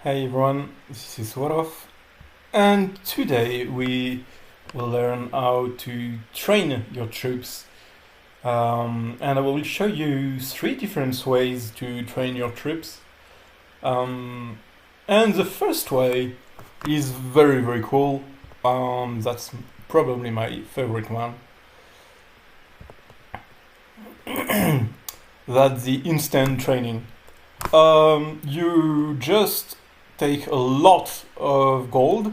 Hey everyone, this is Warov, and today we will learn how to train your troops. And I will show you three different ways to train your troops. Um, and the first way is very, very cool. That's probably my favorite one. That's the instant training. You just take a lot of gold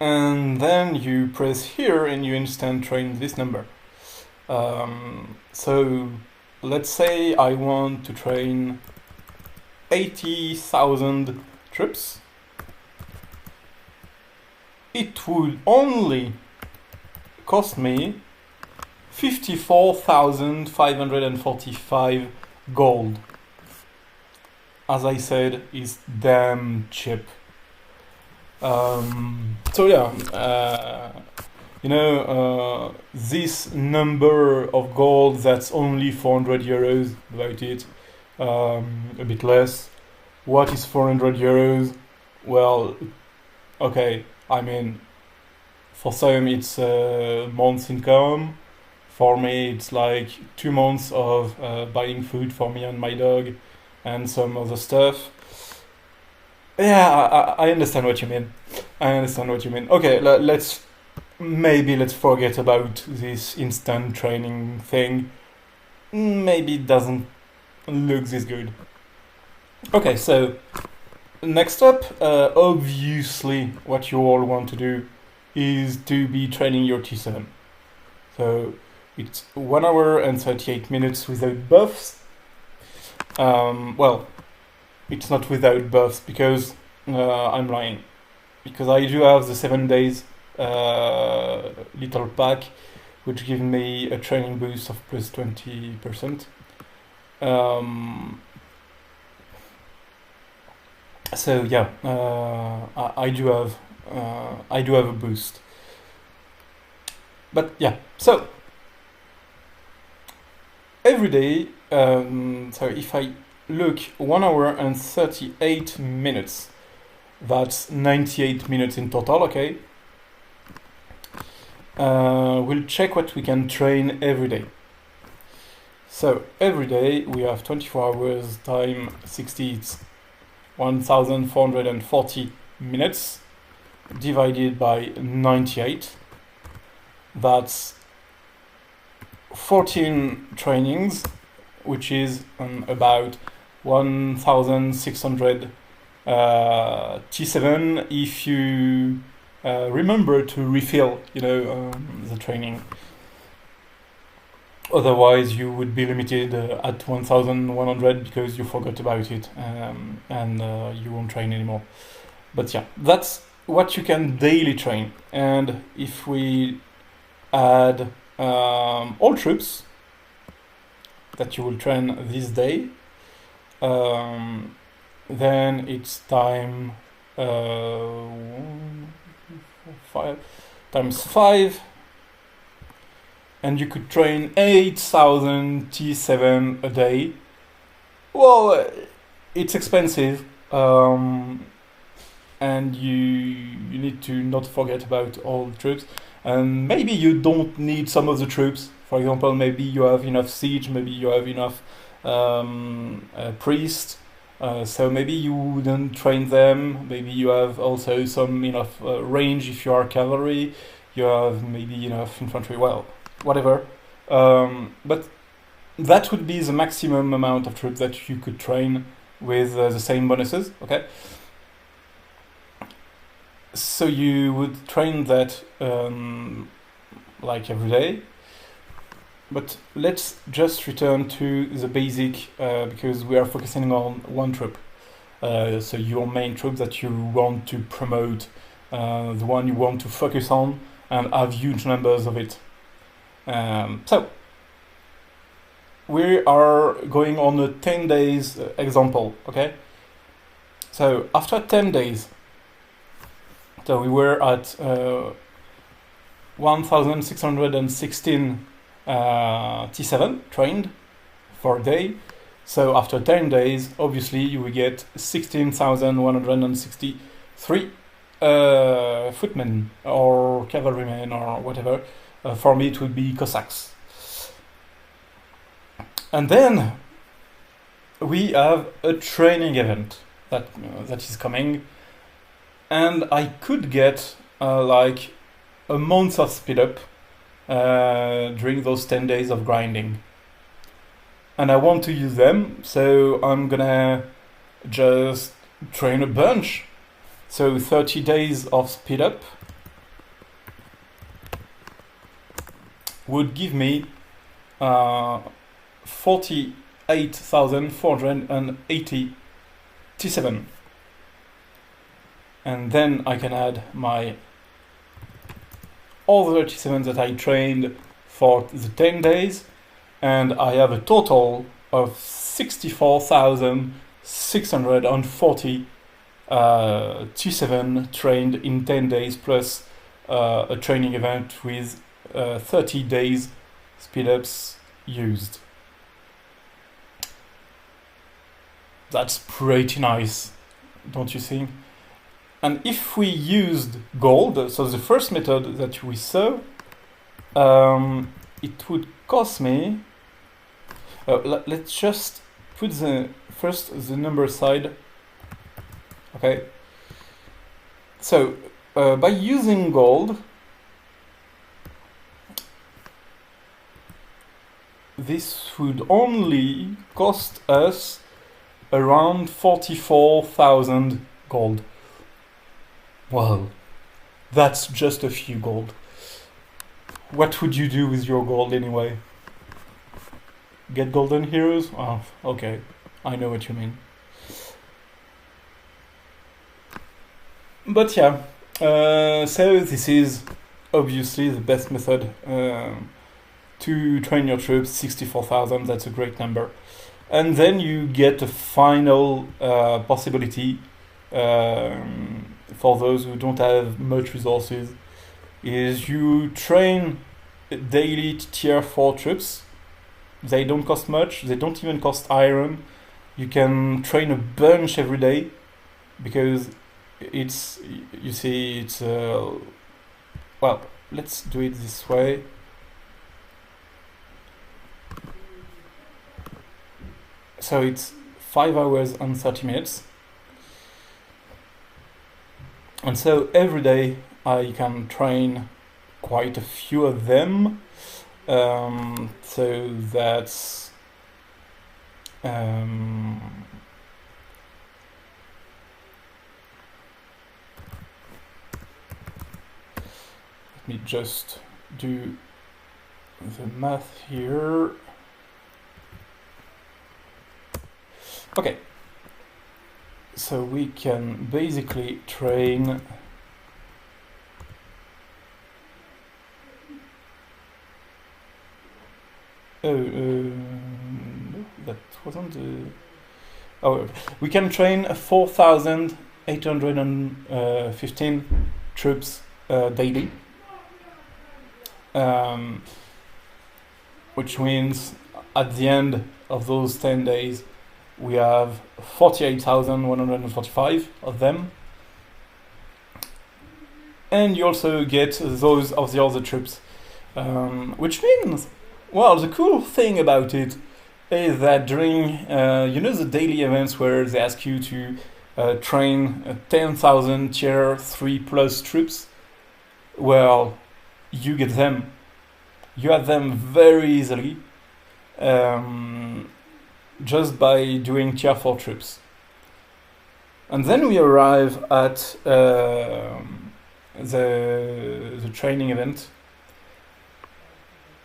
and then you press here and you instant train this number. So let's say I want to train 80,000 troops. It would only cost me 54,545 gold. As I said, is damn cheap. So yeah, this number of gold that's only 400 euros, about it, a bit less. What is 400 euros? Well, okay, I mean, for some it's a month's income. For me, it's like 2 months of buying food for me and my dog and some other stuff. Yeah, I understand what you mean. I understand what you mean. Okay, let's forget about this instant training thing. Maybe it doesn't look this good. Okay, so next up, obviously, what you all want to do is to be training your T7. So it's 1 hour and 38 minutes without buffs. Well, it's not without buffs because I'm lying. Because I do have the 7 days little pack, which gives me a training boost of plus 20%. So yeah, I do have a boost. But yeah, so every day. So if I look 1 hour and 38 minutes, that's 98 minutes in total. Okay. We'll check what we can train every day. So every day we have 24 hours time 60. It's 1,440 minutes divided by 98. That's 14 trainings, which is about 1,600 T7 if you remember to refill, the training. Otherwise, you would be limited at 1,100 because you forgot about it, and you won't train anymore. But yeah, that's what you can daily train. And if we add all troops that you will train this day, then it's time 5 times 5, and you could train 8,000 T7 a day. Well, it's expensive, and you need to not forget about all the troops. And maybe you don't need some of the troops. For example, maybe you have enough siege, maybe you have enough priest. So maybe you wouldn't train them. Maybe you have also some enough range if you are cavalry. You have maybe enough infantry. Well, whatever. But that would be the maximum amount of troops that you could train with the same bonuses. Okay. So you would train that like every day. But let's just return to the basic because we are focusing on one troop. So your main troop that you want to promote, the one you want to focus on and have huge numbers of it. So we are going on a 10 days example, okay? So after 10 days, so we were at 1,616 T7 trained for a day. So after 10 days, obviously you will get 16,163 footmen or cavalrymen or whatever. For me, it would be Cossacks. And then we have a training event that is coming, and I could get like a month of speed up during those 10 days of grinding. And I want to use them, so I'm gonna just train a bunch. So 30 days of speed up would give me 48,480 T7. And then I can add my other T7 that I trained for the 10 days, and I have a total of 64,640 T7 trained in 10 days, plus a training event with 30 days speed ups used. That's pretty nice, don't you think? And if we used gold, so the first method that we saw, it would cost me. Let's just put the number aside. Okay. So by using gold, this would only cost us around 44,000 gold. Well, that's just a few gold. What would you do with your gold anyway? Get golden heroes? Oh, okay. I know what you mean. But yeah, so this is obviously the best method to train your troops. 64,000, that's a great number. And then you get a final possibility for those who don't have much resources, is you train daily tier 4 troops. They don't cost much, they don't even cost iron. You can train a bunch every day, because it's, you see, it's, well, let's do it this way. So it's 5 hours and 30 minutes. And so every day I can train quite a few of them. So that's let me just do the math here. Okay, so we can basically train no, that wasn't oh, we can train 4,815 troops daily, which means at the end of those 10 days we have 48,145 of them, and you also get those of the other troops, which means, well, the cool thing about it is that during you know, the daily events where they ask you to train 10,000 tier 3 plus troops, well, you get them, you have them very easily, just by doing tier 4 troops. And then we arrive at the training event.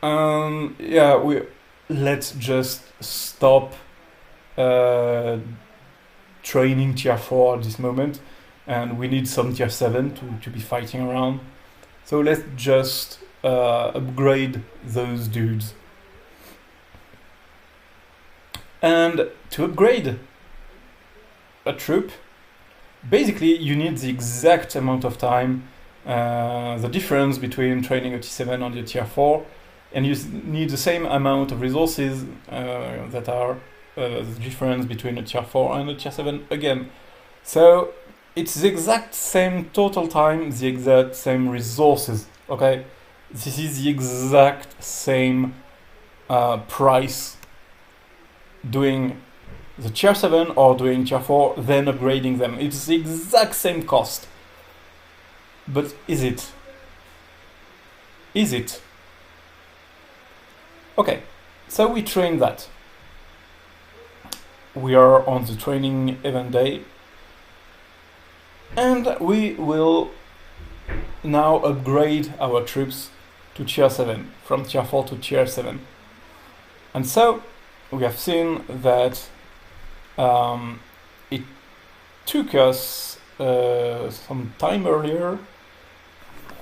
Yeah, let's just stop training tier 4 at this moment, and we need some tier 7 to be fighting around. So let's just upgrade those dudes. And to upgrade a troop, basically you need the exact amount of time, the difference between training a T7 and a tier 4, and you need the same amount of resources that are the difference between a tier 4 and a tier 7 again. So it's the exact same total time, the exact same resources, okay? This is the exact same price doing the tier 7 or doing tier 4, then upgrading them. It's the exact same cost. But is it? Is it? Okay, so we train that. We are on the training event day, and we will now upgrade our troops to tier 7, from tier 4 to tier 7. And so we have seen that it took us some time earlier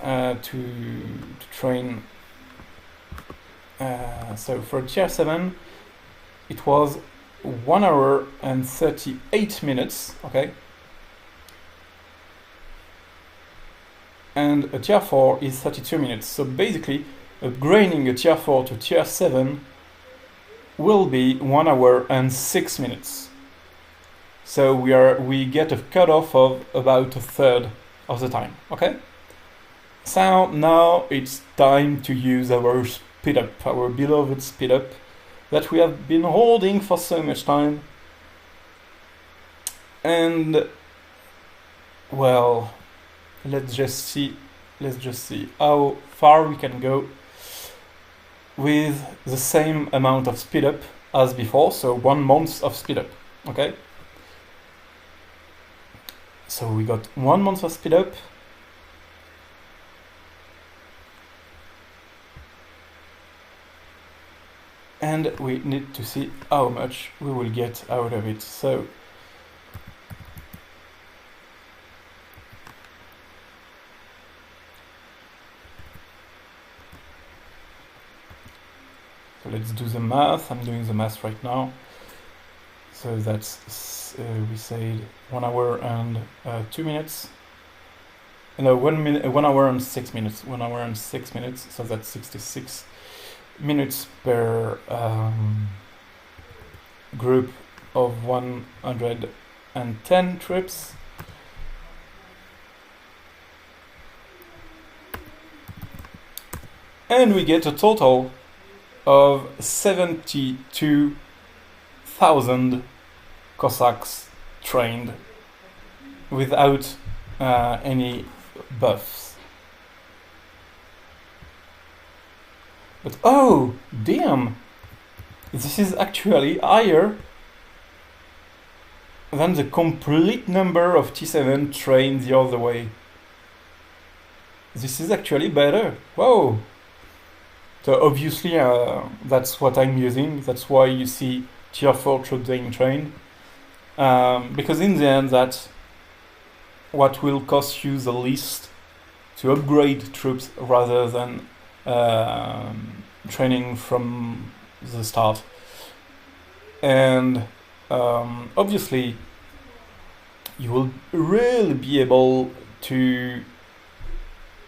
to train. So for tier 7 it was 1 hour and 38 minutes, okay? And a tier 4 is 32 minutes. So basically, upgrading a tier 4 to tier 7 will be 1 hour and 6 minutes. So we get a cutoff of about a third of the time, okay? So now it's time to use our speed up, our beloved speed up that we have been holding for so much time. And well, let's just see how far we can go with the same amount of speed up as before, so 1 month of speed up, okay? So we got 1 month of speed up. And we need to see how much we will get out of it. So let's do the math. I'm doing the math right now. So that's we said 1 hour and 2 minutes. No, 1 hour and 6 minutes. 1 hour and 6 minutes. So that's 66 minutes per group of 110 trips. And we get a total of 72,000 Cossacks trained without any buffs. But oh, damn! This is actually higher than the complete number of T7 trained the other way. This is actually better. Whoa! So obviously that's what I'm using. That's why you see tier 4 troops being trained. Because in the end, that's what will cost you the least to upgrade troops rather than training from the start. And obviously you will really be able to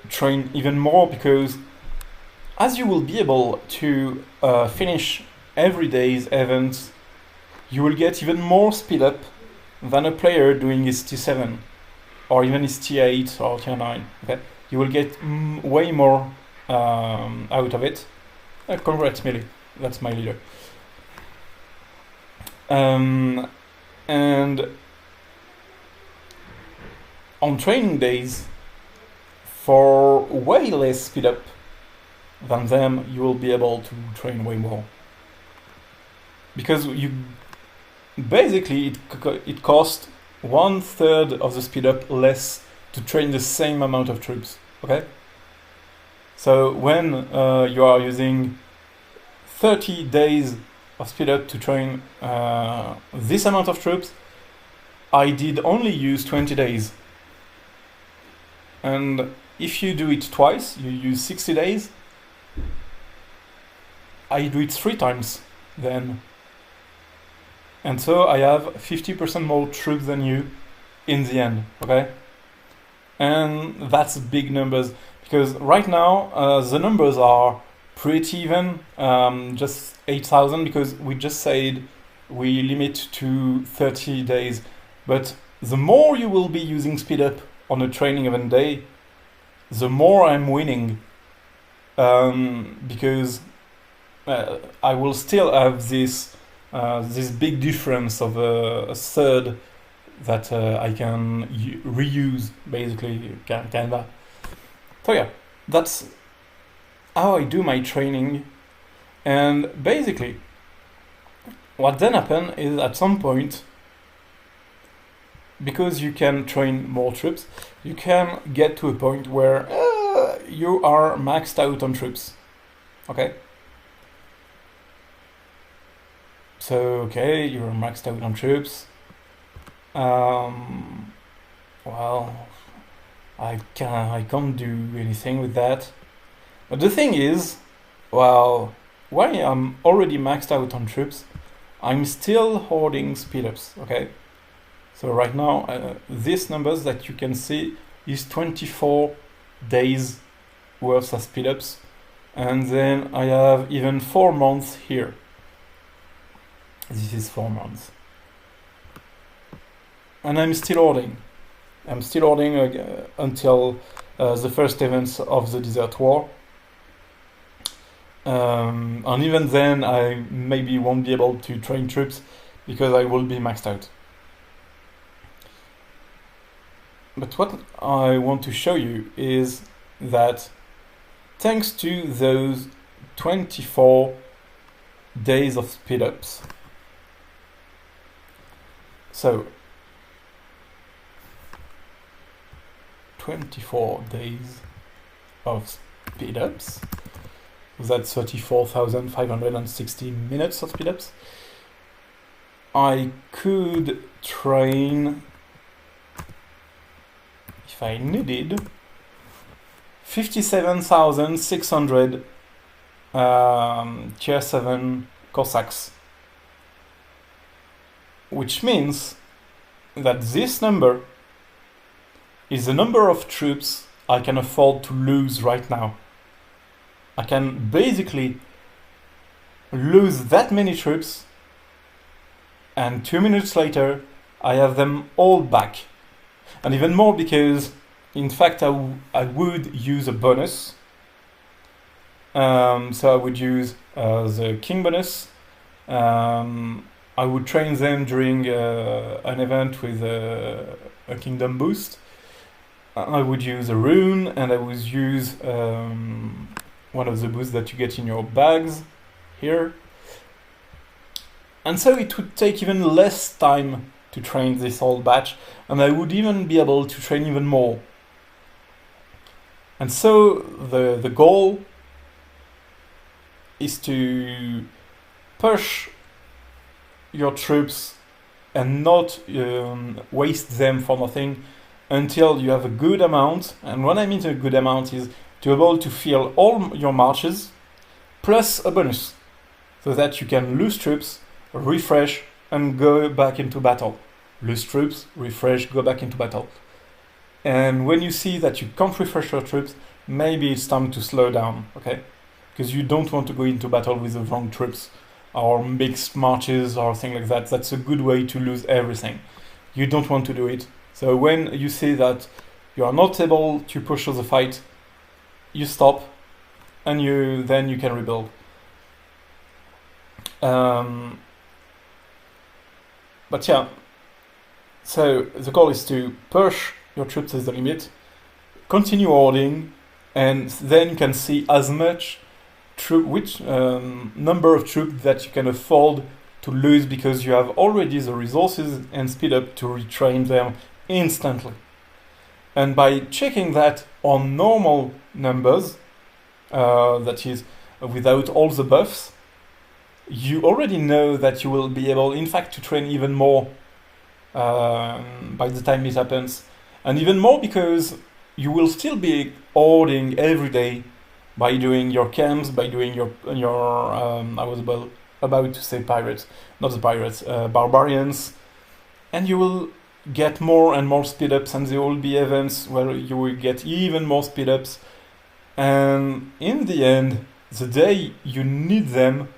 train even more, because as you will be able to finish every day's events, you will get even more speed up than a player doing his T7 or even his T8 or T9. Okay, you will get way more out of it. Congrats, Millie. That's my leader. And on training days, for way less speed up than them, you will be able to train way more. Because you basically it costs 1/3 of the speed up less to train the same amount of troops. Okay. So when you are using 30 days of speed up to train this amount of troops, I did only use 20 days. And if you do it twice, you use 60 days. I do it 3 times then. And so I have 50% more troops than you in the end, okay? And that's big numbers, because right now the numbers are pretty even, just 8,000, because we just said we limit to 30 days. But the more you will be using speed up on a training event day, the more I'm winning. Because I will still have this big difference of a third that I can reuse, basically, kinda. So yeah, that's how I do my training. And basically, what then happens is at some point, because you can train more troops, you can get to a point where you are maxed out on troops. Okay? So, okay, you're maxed out on troops. Well, I can't do anything with that. But the thing is, well, when I'm already maxed out on troops, I'm still hoarding speed ups, okay? So right now, these numbers that you can see is 24 days worth of speed ups. And then I have even 4 months here. This is 4 months. And I'm still hoarding. I'm still hoarding until the first events of the Desert War. And even then, I maybe won't be able to train troops because I will be maxed out. But what I want to show you is that thanks to those 24 days of speed ups, so 24 days of speed ups, that's 34,560 minutes of speed ups, I could train, if I needed, 57,600 Tier 7 Cossacks. Which means that this number is the number of troops I can afford to lose right now. I can basically lose that many troops, and 2 minutes later I have them all back. And even more, because in fact I would use a bonus. So I would use the King bonus. I would train them during an event with a Kingdom boost. I would use a rune, and I would use one of the boosts that you get in your bags here. And so it would take even less time to train this whole batch, and I would even be able to train even more. And so the goal is to push your troops and not waste them for nothing until you have a good amount. And what I mean a good amount is to be able to fill all your marches plus a bonus, so that you can lose troops, refresh, and go back into battle. Lose troops, refresh, go back into battle. And when you see that you can't refresh your troops, maybe it's time to slow down, okay? Because you don't want to go into battle with the wrong troops or mixed marches or things like that. That's a good way to lose everything. You don't want to do it. So when you see that you are not able to push the fight, you stop, and then you can rebuild. But yeah, so the goal is to push your troops to the limit, continue hoarding, and then you can see as much which number of troops that you can afford to lose, because you have already the resources and speed up to retrain them instantly. And by checking that on normal numbers, that is without all the buffs, you already know that you will be able, in fact, to train even more by the time it happens. And even more because you will still be hoarding every day by doing your camps, by doing your I was about to say pirates, not the pirates, barbarians. And you will get more and more speed ups, and there will be events where you will get even more speed ups. And in the end, the day you need them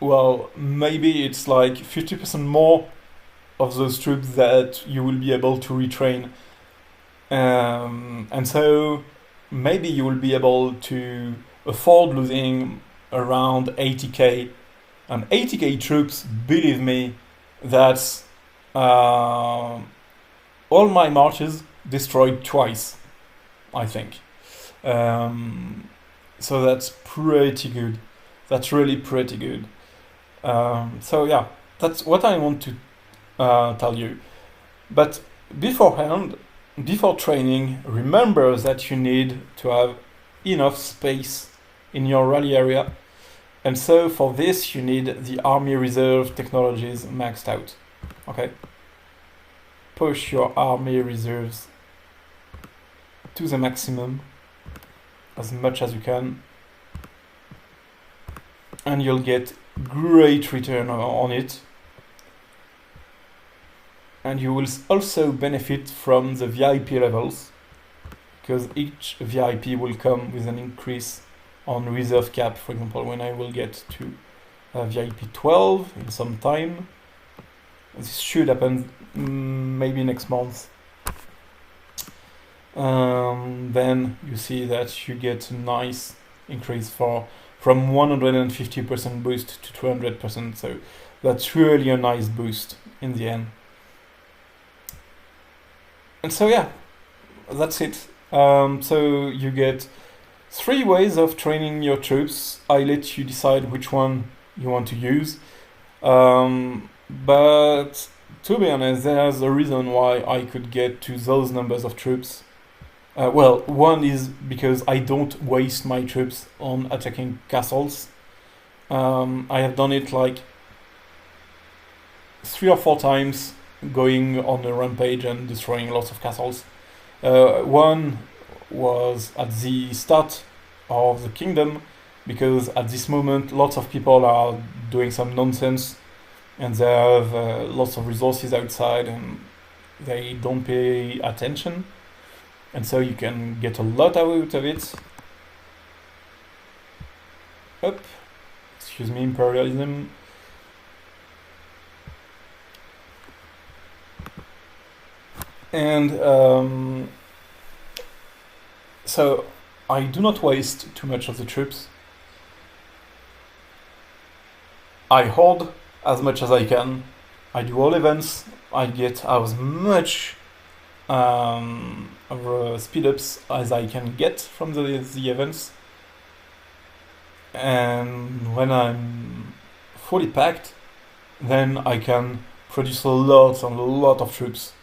well, maybe it's like 50% more of those troops that you will be able to retrain. And so maybe you will be able to afford losing around 80k. And 80k troops, believe me, that's all my marches destroyed twice, I think. So that's pretty good. That's really pretty good. So yeah, that's what I want to tell you. But beforehand, before training, remember that you need to have enough space in your rally area. And so for this, you need the Army Reserve technologies maxed out. Okay? Push your Army Reserves to the maximum, as much as you can. And you'll get great return on it. And you will also benefit from the VIP levels, because each VIP will come with an increase on reserve cap. For example, when I will get to VIP 12 in some time, this should happen maybe next month. Then you see that you get a nice increase from 150% boost to 200%. So that's really a nice boost in the end. And so yeah, that's it. So you get 3 ways of training your troops. I let you decide which one you want to use. But to be honest, there's a reason why I could get to those numbers of troops. Well, one is because I don't waste my troops on attacking castles. I have done it like 3 or 4 times, going on a rampage and destroying lots of castles. One was at the start of the kingdom, because at this moment lots of people are doing some nonsense and they have lots of resources outside and they don't pay attention, and so you can get a lot out of it. Excuse me, imperialism. And so I do not waste too much of the troops. I hoard as much as I can. I do all events. I get as much speed ups as I can get from the events. And when I'm fully packed, then I can produce a lot and a lot of troops.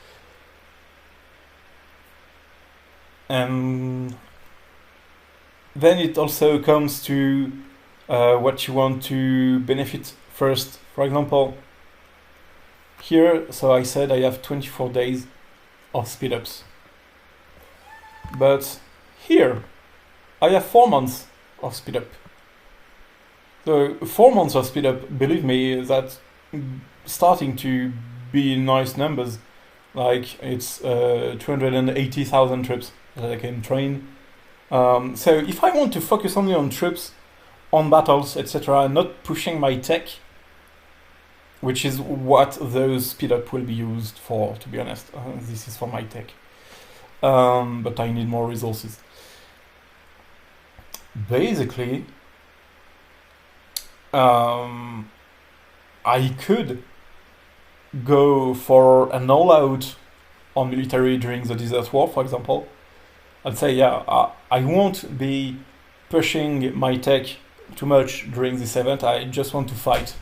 And then it also comes to what you want to benefit first. For example, here, so I said I have 24 days of speed ups. But here, I have 4 months of speed up. So 4 months of speed up, believe me, that's starting to be nice numbers. Like it's 280,000 troops that I can train. So if I want to focus only on troops, on battles, etc., not pushing my tech, which is what those speed up will be used for, to be honest. This is for my tech. But I need more resources. Basically, I could go for an all-out on military during the Desert War, for example. I'd say, yeah, I won't be pushing my tech too much during this event. I just want to fight.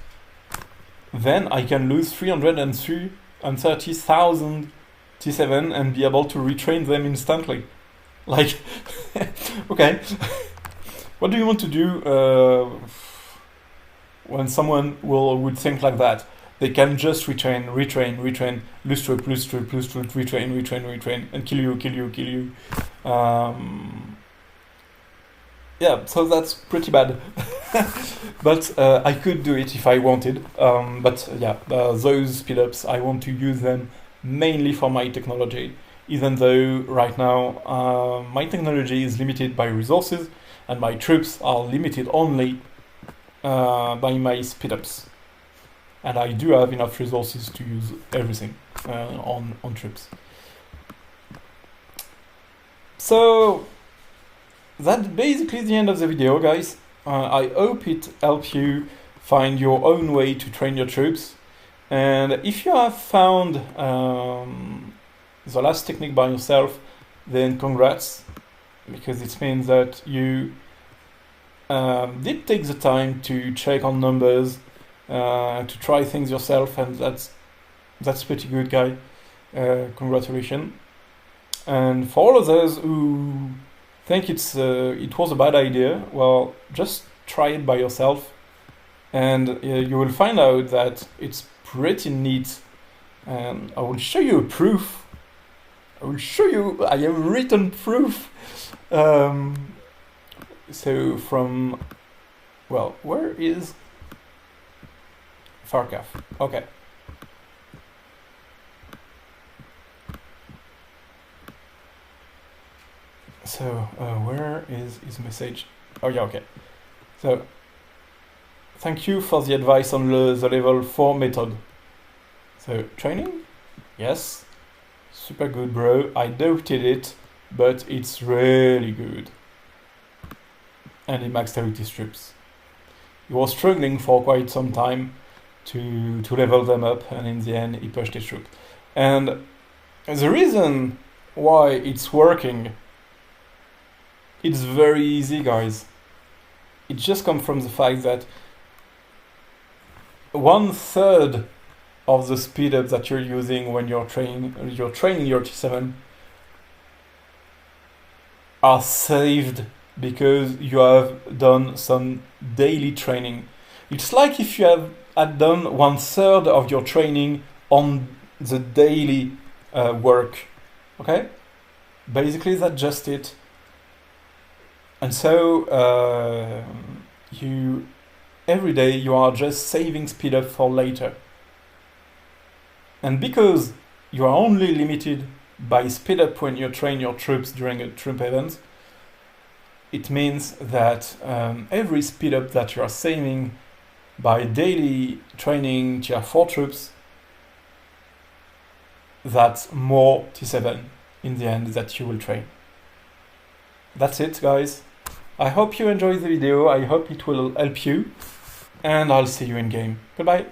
Then I can lose 330,000 T7 and be able to retrain them instantly. Like, okay, what do you want to do when someone would think like that? They can just retrain, lose troop, retrain, and kill you. Yeah, so that's pretty bad. But I could do it if I wanted. But yeah, those speed ups, I want to use them mainly for my technology, even though right now my technology is limited by resources and my troops are limited only by my speed-ups. And I do have enough resources to use everything on troops. So that's basically the end of the video, guys. I hope it helped you find your own way to train your troops. And if you have found the last technique by yourself, then congrats, because it means that you did take the time to check on numbers, to try things yourself, and that's pretty good, guy. Congratulations. And for all of those who think it was a bad idea, well, just try it by yourself, and you will find out that it's pretty neat. And I will show you a proof. I will show you. I have written proof. So from, well, where is Farkaf? Okay. So where is his message? Oh yeah, okay. So thank you for the advice on the level 4 method. So training? Yes. Super good, bro. I doubted it, but it's really good. And he maxed out his troops. He was struggling for quite some time to level them up, and in the end he pushed his troops. And the reason why it's working, it's very easy, guys. It just comes from the fact that 1/3 of the speed up that you're using when you're training your T7 are saved because you have done some daily training. It's like if you had done 1/3 of your training on the daily work. Okay? Basically, that's just it. And so every day you are just saving speed up for later. And because you are only limited by speed up when you train your troops during a troop event, it means that every speed up that you are saving by daily training tier 4 troops, that's more T7 in the end that you will train. That's it, guys. I hope you enjoyed the video. I hope it will help you. And I'll see you in game. Goodbye.